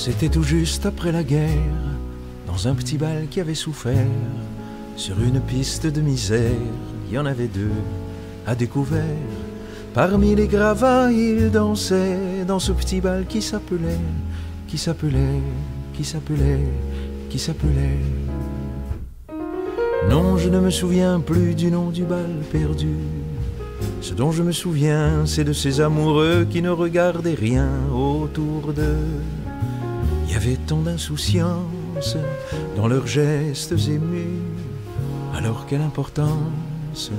C'était tout juste après la guerre, dans un petit bal qui avait souffert. Sur une piste de misère, il y en avait deux à découvert. Parmi les gravats, ils dansaient dans ce petit bal qui s'appelait, qui s'appelait, qui s'appelait, qui s'appelait. Non, je ne me souviens plus du nom du bal perdu. Ce dont je me souviens, c'est de ces amoureux qui ne regardaient rien autour d'eux. Il y avait tant d'insouciance dans leurs gestes émus. Alors quelle importance,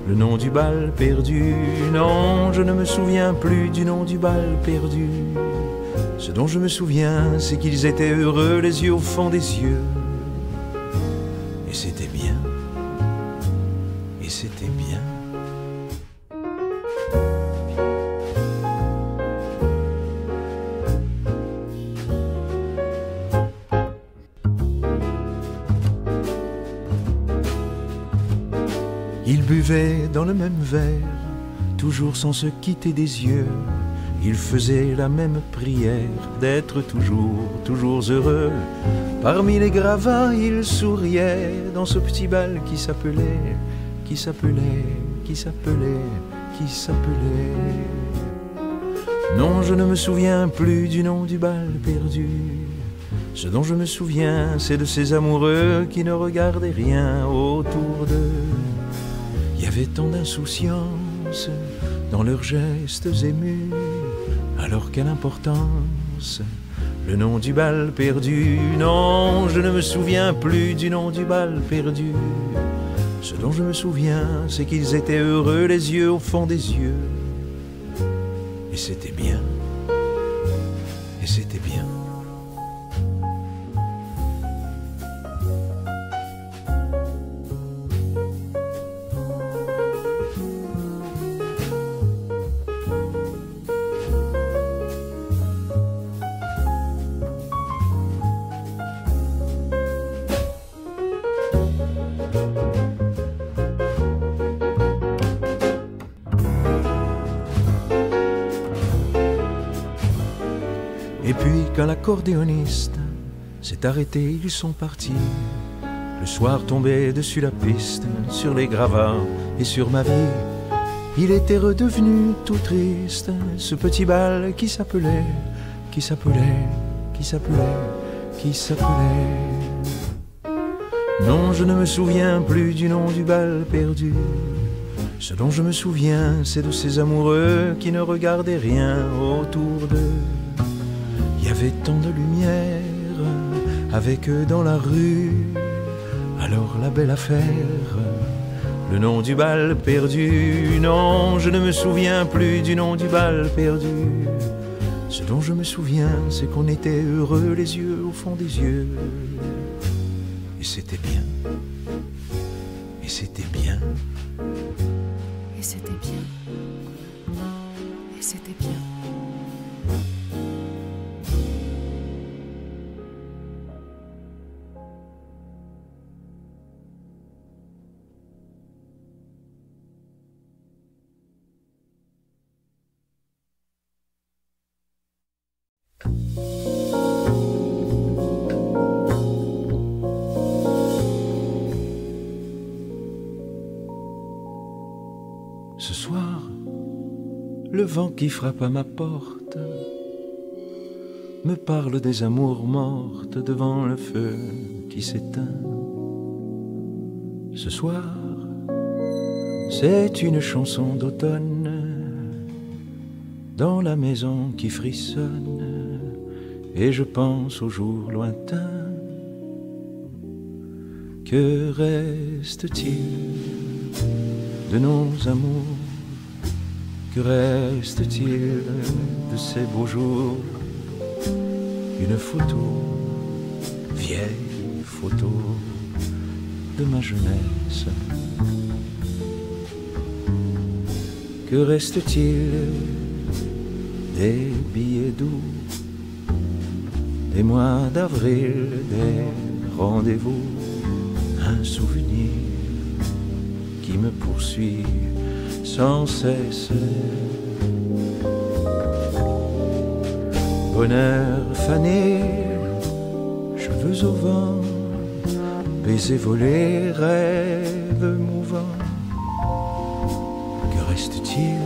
le nom du bal perdu. Non, je ne me souviens plus du nom du bal perdu. Ce dont je me souviens, c'est qu'ils étaient heureux, les yeux au fond des yeux. Et c'était bien, et c'était bien. Ils buvaient dans le même verre, toujours sans se quitter des yeux. Ils faisaient la même prière d'être toujours heureux. Parmi les gravats, ils souriaient dans ce petit bal qui s'appelait, qui s'appelait, qui s'appelait, qui s'appelait. Non, je ne me souviens plus du nom du bal perdu. Ce dont je me souviens, c'est de ces amoureux qui ne regardaient rien autour d'eux. Il y avait tant d'insouciance dans leurs gestes émus. Alors quelle importance, le nom du bal perdu. Non, je ne me souviens plus du nom du bal perdu. Ce dont je me souviens, c'est qu'ils étaient heureux, les yeux au fond des yeux. Et c'était bien, et c'était bien. Et puis quand l'accordéoniste s'est arrêté, ils sont partis. Le soir tombait dessus la piste, sur les gravats et sur ma vie. Il était redevenu tout triste, ce petit bal qui s'appelait, qui s'appelait, qui s'appelait, qui s'appelait. Non, je ne me souviens plus du nom du bal perdu. Ce dont je me souviens, c'est de ces amoureux qui ne regardaient rien autour d'eux. Il y avait tant de lumière avec eux dans la rue. Alors la belle affaire, le nom du bal perdu. Non, je ne me souviens plus du nom du bal perdu. Ce dont je me souviens, c'est qu'on était heureux, les yeux au fond des yeux. Et c'était bien, et c'était bien, et c'était bien, et c'était bien. Ce soir, le vent qui frappe à ma porte me parle des amours mortes devant le feu qui s'éteint. Ce soir, c'est une chanson d'automne dans la maison qui frissonne, et je pense aux jours lointains. Que reste-t-il de nos amours? Que reste-t-il de ces beaux jours? Une photo, vieille photo de ma jeunesse. Que reste-t-il des billets doux, des mois d'avril, des rendez-vous? Un souvenir qui me poursuit sans cesse. bonheur fané, cheveux au vent, baisers volés, rêves mouvants. Que reste-t-il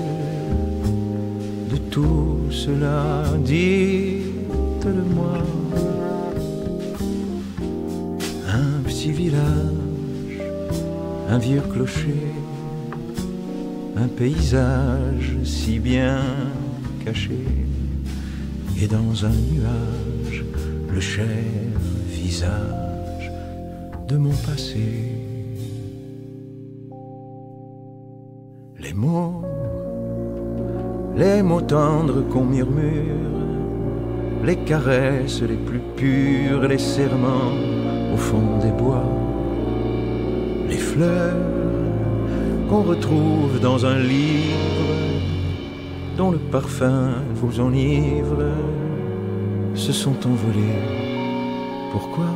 de tout cela? Dites-le-moi. Un petit village, un vieux clocher, un paysage si bien caché, et dans un nuage le cher visage de mon passé. Les mots tendres qu'on murmure, les caresses les plus pures, les serments au fond des bois, les fleurs qu'on retrouve dans un livre dont le parfum vous enivre, se sont envolés. Pourquoi?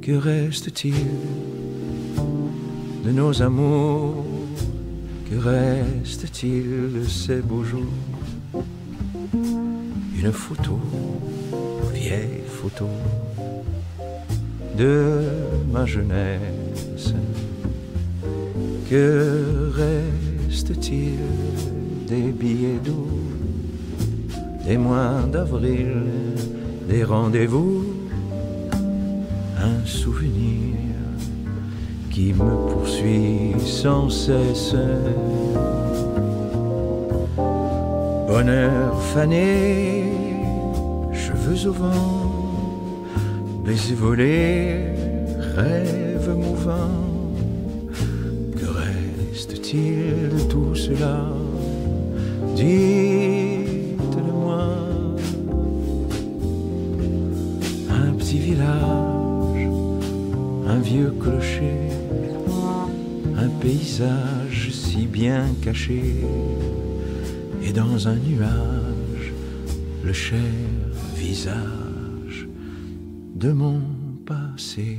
Que reste-t-il de nos amours? Que reste-t-il de ces beaux jours? Une photo, vieille photo de ma jeunesse. Que reste-t-il des billets doux, des mois d'avril, des rendez-vous? Un souvenir qui me poursuit sans cesse. Bonheur fané, cheveux au vent, baisers volés, rêves mouvants. Que reste-t-il de tout cela? Dites-le-moi. Un petit village, un vieux clocher, un paysage si bien caché, et dans un nuage le cher visage de mon passé.